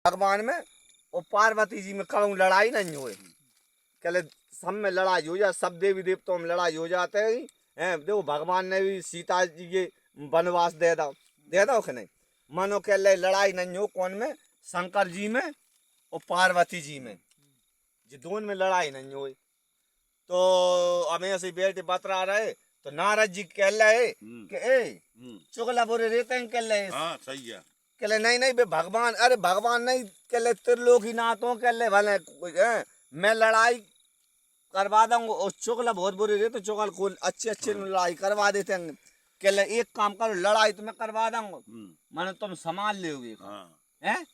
भगवान में और पार्वती जी में कहूँ लड़ाई नहीं हुए, कहले सब में लड़ाई हो जाए, सब देवी देवताओं में लड़ाई हो जाते हैं। देखो भगवान ने भी सीता जी के वनवास दे दो कि नहीं, मानो कहले लड़ाई नहीं हो कौन में, शंकर जी में और पार्वती जी में, ये दोनों में लड़ाई नहीं हुई। तो हमें ऐसे बैठे बतरा रहे तो नारद जी कह रहे कि ए चुगला बुरे रहते हैं, कह रहे हाँ सही है, कहले नहीं नहीं बे भगवान, अरे भगवान नहीं कहले त्रिलोकी नाथों कहले भले मैं लड़ाई करवा दूंगा, और चुगला बहुत बुरे रहते, चुगल को अच्छे लड़ाई करवा देते हैं। कहले एक काम करो, लड़ाई तो मैं करवा दूंगा, माने तुम संभाल लोगे, हैं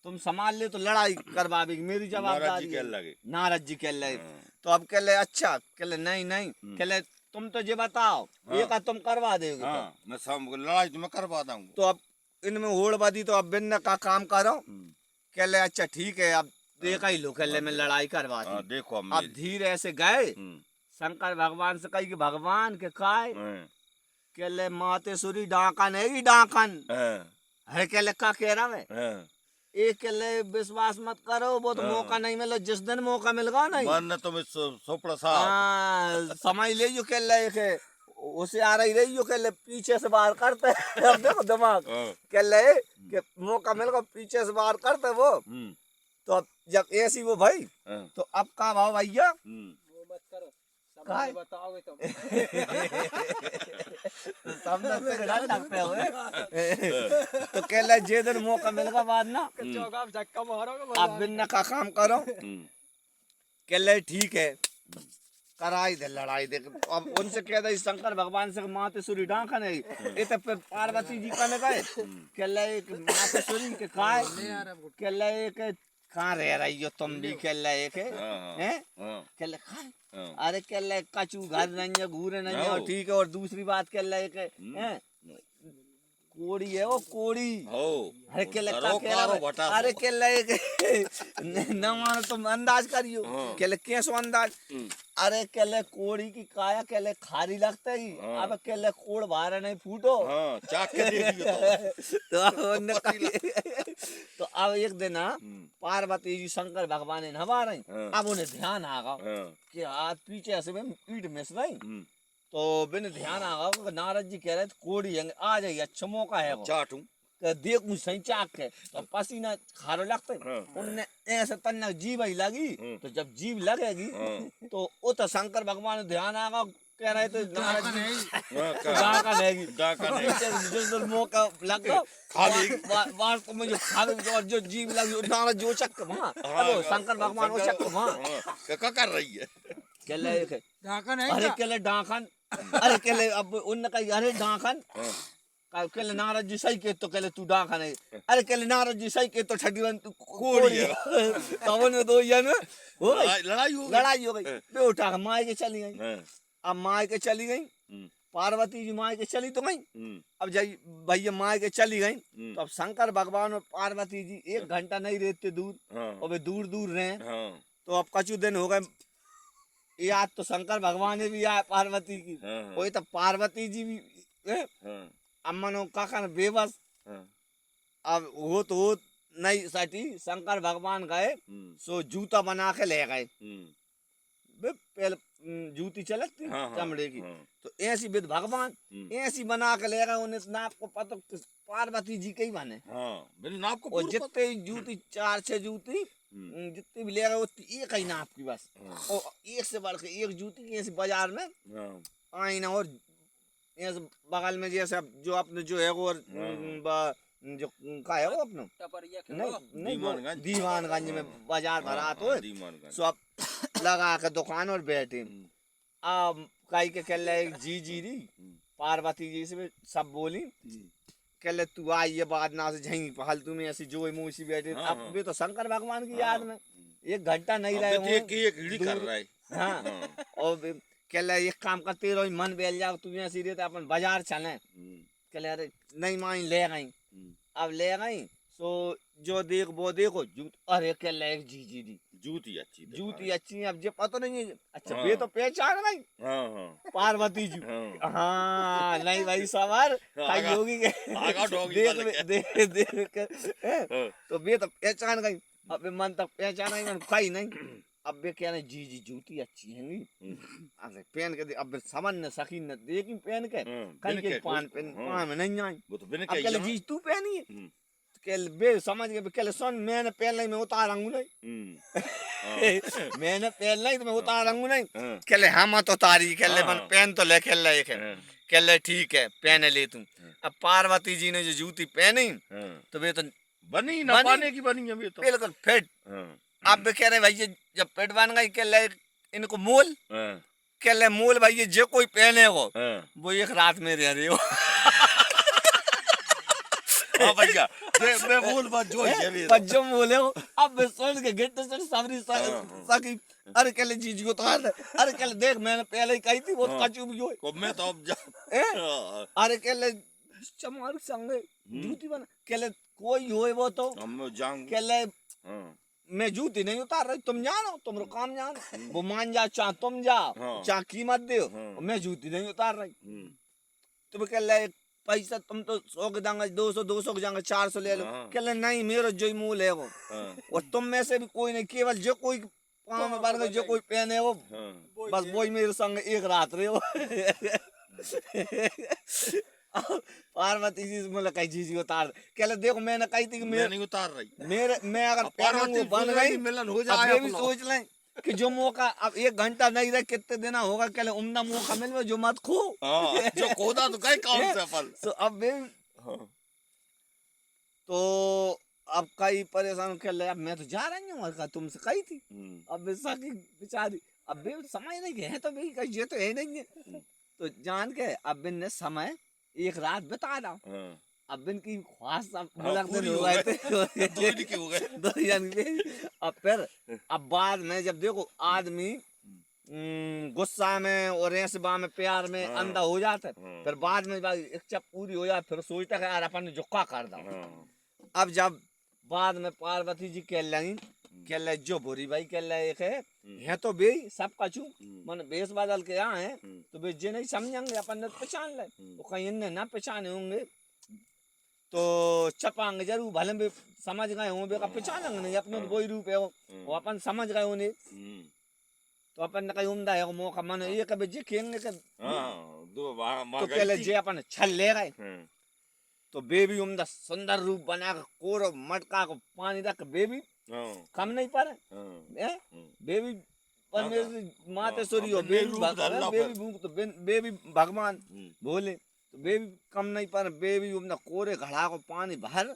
तुम संभाल ले तो लड़ाई करवा देगी, मेरी जवाबदारी है। नारद जी कह रहे तो अब कह ले अच्छा, कहले नहीं नहीं, कहले तुम तो ये बताओ एक तुम करवा दोगे, मैं लड़ाई तो मैं करवा दूंगा। तो अब इनमें होड़ बदी, तो अब बिन्न का काम करो, कह ले अच्छा ठीक है, अब देखा ही लो, कह ले मैं लड़ाई करवा दी। देखो अब धीरे से गए शंकर भगवान से कही कि भगवान के काय, कह ले मातेश्वरी डाकन है ही डाकन है, कह ले का कह रहा है एक कह ले विश्वास मत करो, वो तो मौका नहीं मिला, जिस दिन मौका मिलेगा नहीं तो समझ ले जो कह ले के उसे आ रही रही, जो कह ले पीछे से बाहर करते अब देखो दिमाग, कह ले कि मौका मिलेगा पीछे से बाहर करते वो। तो अब जब ऐसी वो भाई तो अब का भाव भैया मत करो, बताओगे तुम लगते हो तो कह ले जे दिन मौका मिलेगा बाद ना झक्का मारोगे, अब बिन का काम करो, कह ले ठीक है कराई दे लड़ाई दे। अब उनसे कह दे शंकर भगवान से मातेश्वरी डांखन है, ये तो पार्वती जी का गए, कह ले मातेश्वरी के काय, कह ले कहाँ रह रही हो तुम भी, कह ले हैं कह ले अरे कह ले कचू घर नहीं है, घूरे नहीं है, ठीक है। और दूसरी बात कह ले कोड़ी है वो कोड़ी, अरे कह ले अरे कह ले न मानो तुम अंदाज करियो, कह ले कैसो अंदाज, अरे कह ले कोड़ी की काया कह ले खारी लगता ही, अब कह ले कोड़ बाहर नहीं फूटो तो अब एक दिन पार्वती जी शंकर भगवान ने नवा रही, अब उन्हें ध्यान आ गया कि हाथ पीछे से पीठ मिस रही, तो बिन ध्यान आ गया नारद जी कह रहे कोड़ी है आ जाइए, अच्छा मौका है चाटू देखू सही चाक के, तो पसीना खारो लगता है, उनने ऐसे तन्ना जीभ ही लगी, तो जब जीभ लगेगी तो वो तो शंकर भगवान ध्यान आगा कह रहे थे जिस दिन मौका लगा वास्तव में जो खा जो जीभ लगी नारद जो चक्कर वहाँ शंकर भगवान वो चक्कर वहाँ क्या कर रही है, अरे केले डाकन, अरे केले अब उनने कहा अरे डाकन, कहले नारद जी सही के तो कहले तू डाकन है, अरे कहले नारद जी सही के तो छठीवन तू कोड़ी है तो ने दो ये में हो लड़ाई हो गई, बेटा माय के चली गई। अब माय के चली गई पार्वती जी, माय के चली तो गई, अब जाई भैया माय के चली गई, तो अब शंकर भगवान और पार्वती जी 1 घंटा नहीं रहते दूर, और वे दूर दूर रहे, तो अब कछु दिन हो गए, याद तो शंकर भगवान ने भी आया पार्वती की, वही तो पार्वती जी भी अम्मनो काका बेबस, अब हो तो हो नहीं सटी, शंकर भगवान गए सो जूता बना के ले गए, पहले जूती चलती चमड़े की, तो ऐसी विद भगवान ऐसी बना के ले गए, उन्हें नाप को पता पार्वती जी के ही बने, नाप को और जितने जूती 4-6 जूती जितनी भी ले गए उतनी एक ही नाप की बस, और एक से बढ़ के एक जूती ऐसे बाजार में आई ना, और ऐसे बगल में जैसे जो अपने जो है वो जो का है वो अपना नहीं दीवानगंज में बाजार भरा तो सब लगा के दुकान और बैठे, अब कई के कह ले जी दी पार्वती जी से सब बोली, कह ले तू आई ये बात ना से झई फालतू में ऐसी जो मुँह सी बैठे, अब भी तो शंकर भगवान की याद में 1 घंटा नहीं रहे, हाँ और कह ले एक काम करते रहो मन बेल जाओ तुम्हें ऐसी रहते अपन बाजार चले, कह ले अरे नहीं माई ले गई, अब ले गई सो जो देख वो देखो जूत, अरे कह ले जी दी जूती अच्छी दिखा जूती अच्छी है, अब ये पता नहीं है। अच्छा हाँ। बे तो पहचान नहीं हाँ हाँ पार्वती जी। हाँ हाँ नहीं भाई सवार खाई आगा होगी के आगा डोगी देख वाले के। देख देख के हैं? हाँ। तो बे तो पहचान गई। अब बे मन तक पहचान नहीं, मन खाई नहीं। अब बे क्या नहीं, जी जी जूती अच्छी है नहीं। अरे पहन के अब बे समझ न सकी न देखी पहन के कहीं के पान पहन पान में नहीं आई। वो तो बिना अब कही कहले जाना। जी तू पहनी है, कहले बे समझ गए, कहले सुन मैंने पहन मैं उतारूंगा नहीं। मैंने पहन नहीं तो मैं उतारूंगा नहीं। कहले हाँ मत उतारी, कहले मन पहन तो ले, कहले एक है, कहले ठीक है पहन ले तू। अब पार्वती जी ने जो जूती पहनी तो वे तो बनी ना पाने की बनी है ये तो बिल्कुल फिट। अब वे कह रहे भाई ये जब फिट बन गई, कहले इनको मोल, कहले मोल भाई ये जो कोई पहने हो वो एक रात में रह रहे हो। हाँ भैया मैं बोल बात जो है मेरा बच्चों बोले हो। अब मैं सुन के गिट्टे से सबरी सकी। अरे कहले जीजी को उतार दे। अरे कहले देख मैंने पहले ही कही थी वो कचू भी हो। को मैं तो अब जा अरे कहले चमार संगे जूती बना, कहले कोई होए वो तो हम जाऊंगा। कहले मैं जूती नहीं उतार रही, तुम जानो तुम काम जानो, वो मान जा चाह तुम जाओ चाह कीमत दे, मैं जूती नहीं उतार रही। तुम कहले पैसा तुम तो 100 के देंगे, 200 के देंगे, 400 ले लो। कहले नहीं मेरा जो मूल है वो, और तुम में से भी कोई नहीं, केवल जो कोई पाँव में बन गए जो कोई पहने हो बस वही मेरे संग एक रात रहे हो। पार्वती जी से बोला कही जी उतार, कहले देखो मैंने कही थी कि मैं नहीं उतार रही मेरे मैं अगर पहनूंगा बन गई मिलन हो अब जाए ये भी सोच लें कि जो मौका अब 1 घंटा नहीं रहे कितने देना होगा, कहले उम्दा मौका मिले जो मत खो। जो खोदा तो कई काम से अपन तो अब तो अब कई परेशान कर ले, अब मैं तो जा रही हूँ और तुमसे कही थी। अब की बेचारी अब बे समय नहीं है तो भाई कही ये तो है नहीं है। तो जान के अब बिन ने समय एक रात बता रहा। अब बिन की ख्वाहिश अब मुलाकात हो गए थे दो जन के। अब फिर अब बाद में जब देखो आदमी गुस्सा में और ऐसबा में प्यार में अंधा हो जाता है, फिर बाद में इच्छा पूरी हो जाए फिर सोचता है यार अपन ने जुक्का कर दो। अब जब बाद में पार्वती जी कह लगी कह ले जो बुरी भाई कह ले एक है तो बे सब कछू मन बेस बदल के यहाँ है तो बे जे नहीं समझेंगे अपन ने पहचान ले, तो कहीं इनने ना पहचाने होंगे तो चपांगे जरूर, भले भी समझ गए होंगे का पहचानेंगे नहीं, अपने तो वही रूप है वो अपन समझ गए उन्हें। तो अपन ने कहीं उम्दा है मौका मन ये कभी जे खेंगे तो कह ले जे अपन छल ले गए तो बेबी उम्दा सुंदर रूप बना कर कोरो मटका को पानी रख बेबी कम नहीं पारे बेबी मातेश्वरी हो, बेबी भगवान बोले तो बेबी कम नहीं पारे। बेबी उम्दा कोरे घड़ा को पानी भर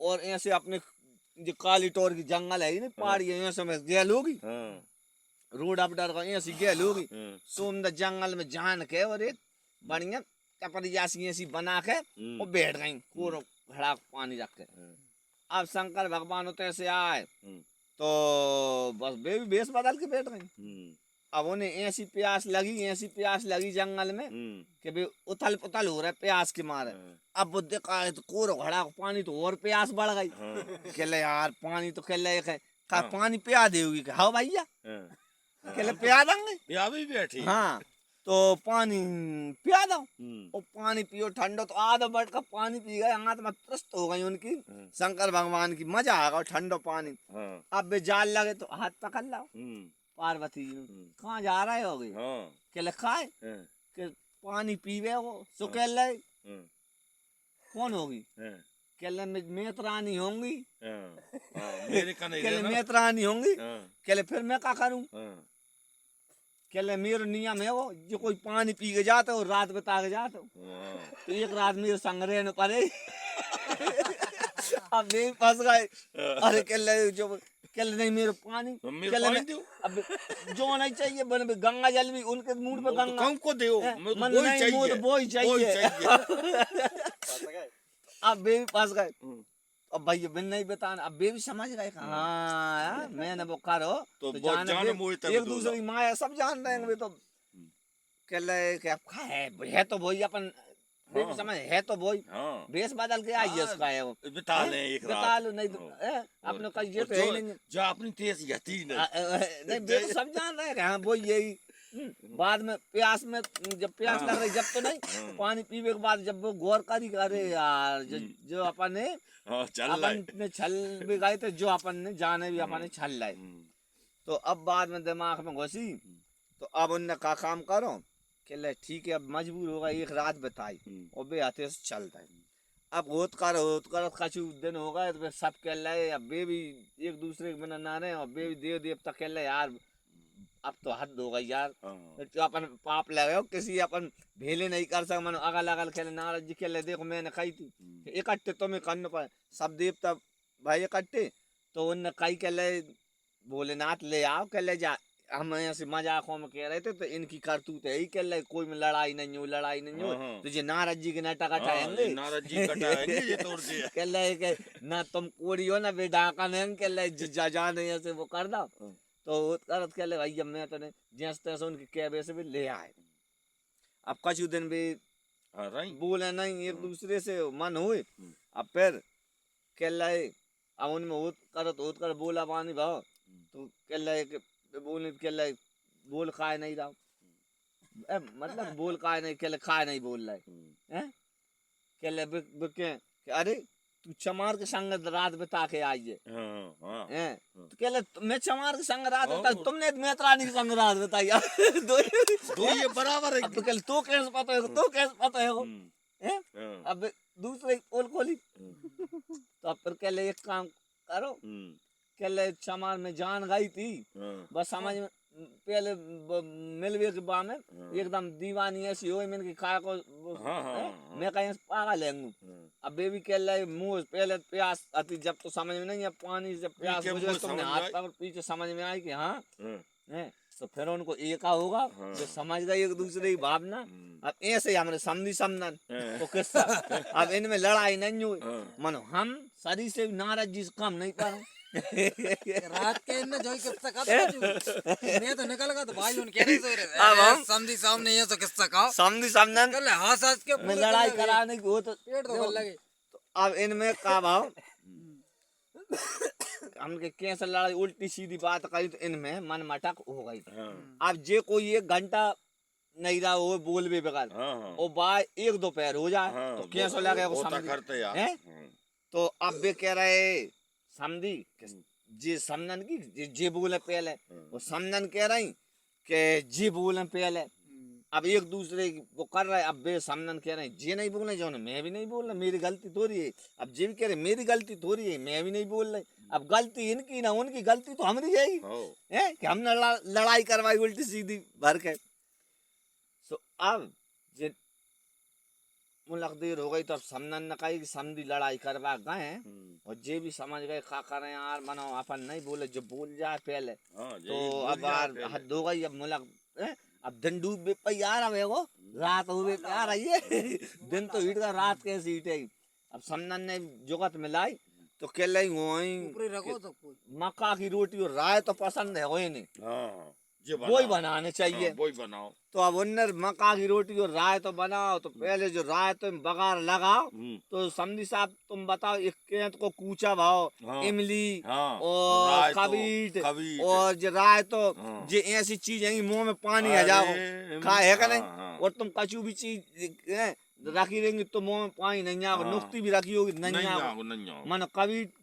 और ऐसे अपने जो काली टोर की जंगल है ना पहाड़ी है ऐसे में गैल होगी रोड अप डर ऐसी गैल होगी सो उम्दा जंगल में जान के और एक बढ़िया कपड़ी ऐसी बना के वो बैठ गई कोरो घड़ा पानी रख के। अब शंकर भगवान उतर से आए तो बस बेबी बेस बदल के बैठ गई। अब उन्हें ऐसी प्यास लगी जंगल में कि बे उथल पुथल हो रहा है प्यास के मारे। अब वो देखा है तो कोरो घड़ा पानी तो और प्यास बढ़ गई। कहले यार पानी तो कहले एक है पानी पिया देगी, हाँ भैया कहले पिया देंगे बैठी हाँ तो पानी पिया दो। और पानी पियो ठंडो तो आधा बट का पानी पी गए, हाथ में त्रस्त हो गई उनकी शंकर भगवान की, मजा आ गया ठंडो पानी। अब वे जाल लगे तो हाथ पकड़ लाओ पार्वती जी कहाँ जा रहे हो गई कहले खाए के पानी पीवे हो सो कह ले कौन होगी कहले मेतरानी होंगी कहले मेतरानी होंगी कहले फिर मैं क्या करूं कहले मेरे नियम है वो जो कोई पानी पी के जाते हो रात बिता के जाते हो तो एक रात मेरे संग रहने पड़े। अब भी फंस गए। अरे कहले जो कहले नहीं मेरे पानी कहले अब जो नहीं चाहिए बने गंगा जल भी उनके मूड पे गंगा को दो मन नहीं मुझे वो ही चाहिए। अब भी फंस गए। अब भाई बिन नहीं बताना अब भी समझ गए हाँ मैंने वो करो तो जाने एक दूसरे की माया सब जान रहे हैं। तो कहले कि अब है तो वही अपन बेबी समझ है तो वही हाँ बेस बदल के आई है उसका है वो बिता लें एक बता रात लो नहीं तो अपने का ये और तो है ही नहीं जो अपनी तेज गति नहीं बे तो सब जान रहे हैं हाँ वो यही बाद में प्यास में जब प्यास लग रही जब तो नहीं पानी पीने के बाद जब वो गौर करी अरे यार जो अपन ने हाँ चल अपन ने छल भी गए थे जो अपन ने जाने भी अपन ने छल लाए तो अब बाद में दिमाग में घुसी तो अब उनने का काम करो कि ले ठीक है अब मजबूर होगा एक रात बताई और बे हाथे से चलता है अब होत कर कछु दिन हो गए तो फिर सब कह रहे अब बे भी एक दूसरे के बिना ना रहे और बे भी देव देवता कह रहे यार अब तो हद हो गई यार तो अपन पाप लगे किसी अपन भेले नहीं कर सक मन अगल अगल खेले नारद जी खेले देखो मैंने कही थी इकट्ठे तुम्हें करने पर सब देवता भाई इकट्ठे तो उनने कही कह ले भोलेनाथ ले आओ कह ले जा हम ऐसे मजाकों में कह रहे थे तो इनकी करतूत है ही कह ले कोई में लड़ाई नहीं हो तुझे नारद जी के नाटक हटाएंगे नारद जी कटाएंगे ये तोड़ के कह ले ना तुम कोड़ी हो ना बेडाका नहीं कह ले जा नहीं ऐसे वो कर दो तो करत कह ले भैया मैं तो नहीं जैसे तैसे उनकी कैब ऐसे भी ले आए अब कुछ दिन भी बोले नहीं एक दूसरे से मन हुए अब फिर कह ले अब उनमें होत कर बोला पानी भाव तो कह ले बोले कह ले बोल खाए नहीं रहा मतलब बोल खाए नहीं कह ले खाए नहीं बोल रहे हैं कह ले अरे तू चमार के संग रात बिता के आइए तो कह ले मैं चमार के संग रात बिता तुमने मेतरानी के संग रात बिताई दो ये बराबर है तो कह तो कैसे पता है अब दूसरे पोल खोली तो अब फिर कह ले एक काम करो कह ले चमार में जान गई थी बस समझ में पहले मिलवे के बाद में एकदम दीवानी ऐसी हो मैंने खाया को मैं कहीं पागल है अब बेबी कह रहे मुंह पहले प्यास आती जब तो समझ में नहीं है पानी से प्यास बुझे तुमने हाथ पकड़ पीछे समझ में आई कि हाँ है तो फिर उनको एका होगा जो समझ गए एक दूसरे की भावना अब ऐसे ही हमारे समझी समझन तो किस्सा अब इनमें लड़ाई नहीं हुई मानो हम शरीर से नाराज जी कम नहीं पाए रात के इनने जो किस्सा कहा मैं तो निकल गया तो भाई उन कह रहे थे समझी सामने ये तो किस्सा कहा समझी समझन कर ले हां सास के में लड़ाई कराने की वो तो पेट तो लगे तो अब इनमें का भाव हमके कैसे लड़ाई उल्टी सीधी बात करी तो इनमें मन मटक हो गई अब जे कोई एक घंटा नहीं रहा वो बोल भी बगैर और बाय एक दोपहर हो जाए तो कैसे लगे वो समझ तो अब वे कह रहे समझी जे समझन की जे बोले पहले वो समझन कह रही कि जे बोले पहले अब एक दूसरे वो कर रहे अब बे समझन कह रहे जे नहीं बोले जो मैं भी नहीं बोल रहा मेरी गलती थोड़ी है अब जे भी कह रहे मेरी गलती थोड़ी है मैं भी नहीं बोल रही अब गलती इनकी ना उनकी गलती तो हमारी है कि हमने लड़ाई करवाई उल्टी सीधी भर के सो अब जे मुलक देर हो गई तो अब समझन न कही कि समझी लड़ाई करवा गए और जे भी समझ गए खा कर यार मनो अपन नहीं बोले जो बोल जाए पहले तो अब यार हद हो गई अब मुलक अब दिन डूब पे यार अब वो रात हुए पे आ रही है दिन तो हीट का रात कैसे हीटेगी अब समझन ने जुगत मिलाई तो कह रही वही मक्का की रोटी और राय तो पसंद है वही नहीं वही बनाने चाहिए वही बनाओ तो अब उन्नर मक्का की रोटी और राय तो बनाओ तो पहले जो राय तुम बगार लगाओ तो समझी साहब तुम बताओ एक केंत को कूचा भाव इमली और कबीट और जो राय तो जो ऐसी चीज है मुंह में पानी आ जाओ खाए है का नहीं और तुम कचू भी चीज रखी रहेंगी तो मुंह में पानी नहीं आओ नुक्ती भी रखी होगी नहीं आओ मानो कबीट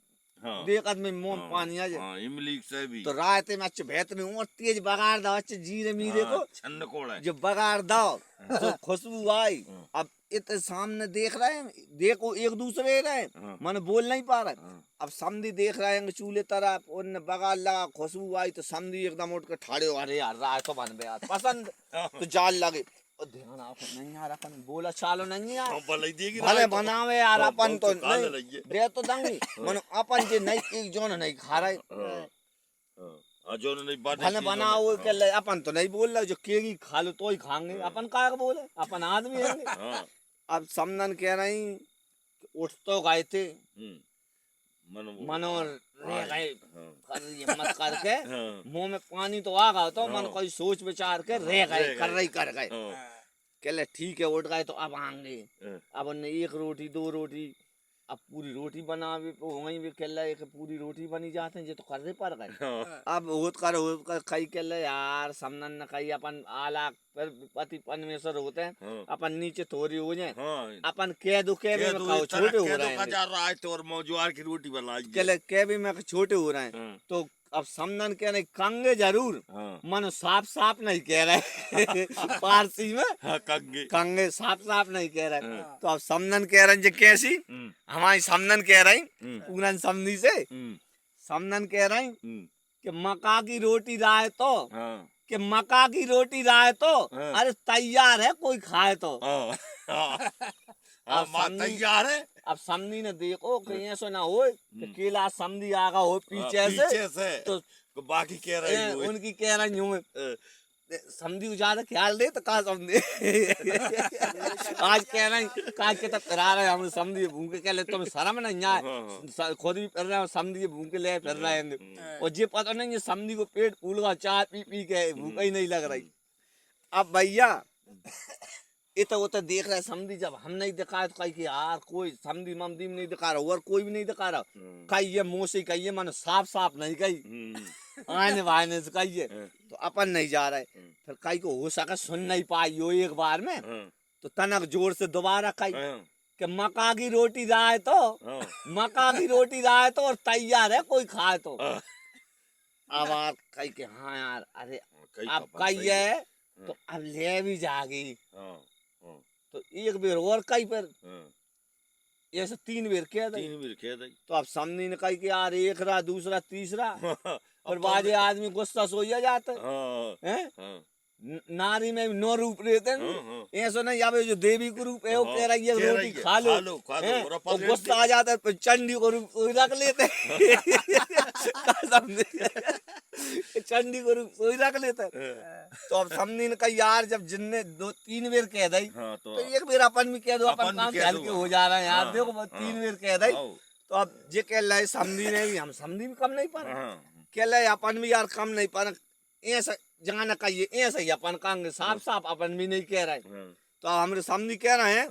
देखत में मुंह में पानी आ जाए इमली से भी तो रात में अच्छे बेहतरीन और तेज बगाड़ दो अच्छे जीरे मीरे को छंद कोड़ जो बगाड़ दो तो खुशबू आई अब इतने सामने देख रहे हैं देखो एक दूसरे रहे मन बोल नहीं पा रहे अब समझी देख रहे हैं चूल्हे तरफ उनने बगाड़ लगा खुशबू आई तो समझी एकदम उठ के ठाड़े अरे यार राय तो बन गया पसंद तो जाल लगे ध्यान नहीं यार अपन बोला चालो नहीं यार भले बनावे यार अपन तो नहीं दे तो दंगी मन अपन जे नहीं एक जोन नहीं खा रहे जो नहीं भले बनाओ के ले अपन तो नहीं बोल रहे जो केगी खा लो तो ही खाएंगे अपन का बोले अपन आदमी है अब समनन कह रही उठ तो गए थे मनो रह गए हिम्मत करके मुंह में पानी तो आ गया तो मन कोई सोच विचार के रह गए कर गए कहले ठीक है उठ गए तो अब आएंगे। हाँ। अब उन्हें एक रोटी दो रोटी अब पूरी रोटी बनावे तो वहीं भी कहला एक पूरी रोटी बनी जाते हैं, ये तो कर पर गए। हाँ। अब होत कर कई कहले यार समनन न कई अपन आला पर पति परमेश्वर होते हैं, हाँ। अपन नीचे थोड़ी हो जाए, हाँ। अपन कह दो कह में दो खाओ इस तरह छोटे कह हो दो रहे हैं। बाजार आज तो और मौजवार की रोटी बनाई कहले कह भी मैं छोटे हो रहे हैं। हाँ। तो अब समनन कह रहे कंगे जरूर, हाँ। मन साफ साफ नहीं कह रहे पारसी में हाँ कंगे कंगे साफ साफ नहीं कह रहे। हाँ। तो अब समनन कह रहे हैं जे कैसी हमारी समनन कह रही पूरन समझी से समनन कह रही कि मका की रोटी राय तो हाँ। कि मका की रोटी राय तो हाँ। अरे तैयार है कोई खाए तो। हाँ। हाँ अब माँ समझी- तैयार है। अब समझी ने देखो कहीं ऐसा ना हो कि केला समझी आगा हो पीछे हाँ, से पीछे से तो बाकी कह रही ए, हो उनकी कह रही हूँ समझी ज्यादा ख्याल दे तो कहा समझे आज कह रहे कहा के तो करा रहे हम समझी भूखे कह ले तुम्हें शर्म नहीं आए खुद भी कर रहे हैं समझी भूखे ले फिर रहे हैं और ये पता नहीं ये समझी को पेट फूल चाय पी पी के भूखा ही नहीं लग रही। अब भैया ये तो वो तो देख रहे समझी जब हम नहीं दिखाए तो कही कि यार कोई समझी ममदी में नहीं दिखा रहा और कोई भी नहीं दिखा रहा कही ये मुँह से कहिए मन साफ साफ नहीं कही आने वाने से कहिए तो अपन नहीं जा रहे। फिर कहीं को हो सका सुन नहीं पाई हो एक बार में तो तनक जोर से दोबारा कही कि मका की रोटी राय तो मका की रोटी राय तो और तैयार है कोई खाए तो। अब यार कही के हाँ यार अरे अब कही है तो अब ले भी जागी तो एक बेर और कही पर ऐसे 3 बेर कह दे तो अब समझी ने कही कि यार एक रहा दूसरा तीसरा और बाजे आदमी गुस्सा सोया जाता है। नारी में 9 रूप रहते हैं ऐसा नहीं अब जो देवी को रूप है वो कह रही है रोटी खा लो और गुस्सा आ जाता है चंडी को रूप रख लेते चंडी को रूप रख लेते। तो अब समझी ने कही यार जब जिनने 2-3 बेर कह दी तो एक बेर अपन भी कह दो अपन काम हल्के हो जा रहे हैं यार देखो 3 बेर कह दी तो अब ये कह रहे समझी ने भी हम समझी भी कम नहीं पा कह रहे अपन भी यार कम नहीं पा ऐसा जाना कहिए ऐसा ही अपन कहेंगे साफ साफ अपन भी नहीं कह रहे। तो हमारे सामने कह रहे हैं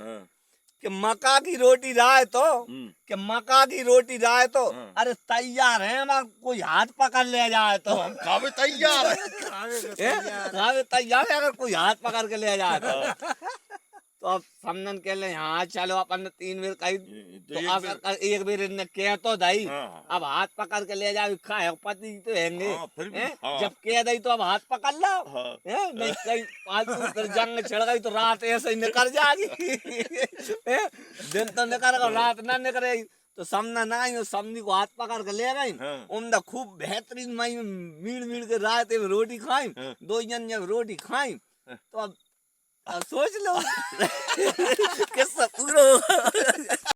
कि मका की रोटी राय तो कि मका की रोटी राय तो अरे तैयार है हमारा कोई हाथ पकड़ ले जाए तो हम खावे तैयार है खावे तैयार है अगर कोई हाथ पकड़ के ले जाए तो अब समनन कह ले हाँ चलो अपन ने 3 बेर कही तो अगर एक बेर इनने कह तो दई अब हाथ पकड़ के ले जाओ खाए पति तो हैंगे जब कह दई तो अब हाथ पकड़ लो नहीं कहीं फालतू जंग छिड़ गई तो रात ऐसे ही निकल जाएगी दिन तो निकल रात ना निकलेगी तो समना ना ही समझी को हाथ पकड़ के ले गई उमदा खूब बेहतरीन मई मीड़ मीड़ के रात में रोटी खाई 2 जन जब रोटी खाई तो अब सोच लो किस्सा पूरा